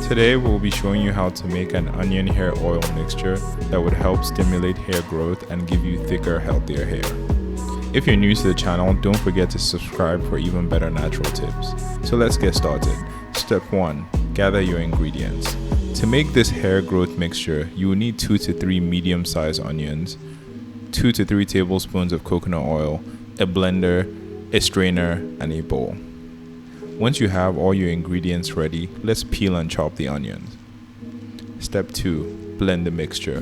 Today we'll be showing you how to make an onion hair oil mixture that would help stimulate hair growth and give you thicker, healthier hair. If you're new to the channel, don't forget to subscribe for even better natural tips. So let's get started. Step 1. Gather your ingredients. To make this hair growth mixture, you will need 2 to 3 medium-sized onions, 2 to 3 tablespoons of coconut oil, a blender, a strainer, and a bowl. Once you have all your ingredients ready, let's peel and chop the onions. Step 2. Blend the mixture.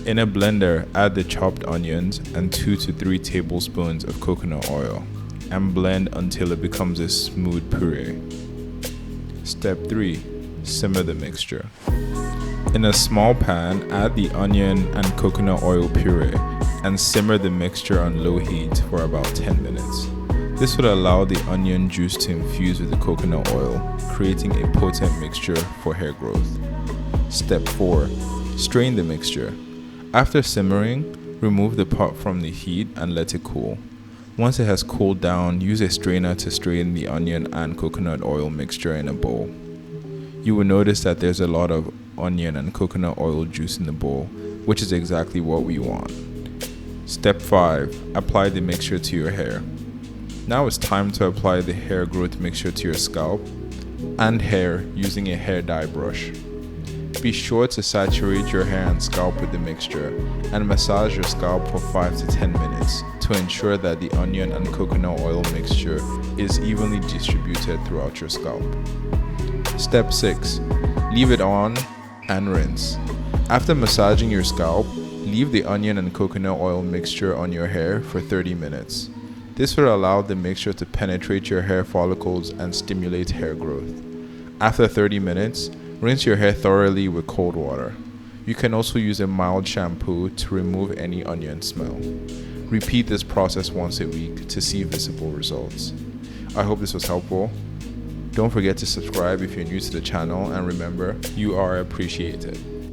In a blender, add the chopped onions and 2 to 3 tablespoons of coconut oil and blend until it becomes a smooth puree. Step 3. Simmer the mixture. In a small pan, add the onion and coconut oil puree and simmer the mixture on low heat for about 10 minutes. This will allow the onion juice to infuse with the coconut oil, creating a potent mixture for hair growth. Step 4. Strain the mixture. After simmering, remove the pot from the heat and let it cool. Once it has cooled down, use a strainer to strain the onion and coconut oil mixture in a bowl. You will notice that there's a lot of onion and coconut oil juice in the bowl, which is exactly what we want. Step 5. Apply the mixture to your hair. Now it's time to apply the hair growth mixture to your scalp and hair using a hair dye brush. Be sure to saturate your hair and scalp with the mixture and massage your scalp for 5 to 10 minutes to ensure that the onion and coconut oil mixture is evenly distributed throughout your scalp. Step 6. Leave it on and rinse. After massaging your scalp, leave the onion and coconut oil mixture on your hair for 30 minutes. This will allow the mixture to penetrate your hair follicles and stimulate hair growth. After 30 minutes, rinse your hair thoroughly with cold water. You can also use a mild shampoo to remove any onion smell. Repeat this process once a week to see visible results. I hope this was helpful. Don't forget to subscribe if you're new to the channel, and remember, you are appreciated.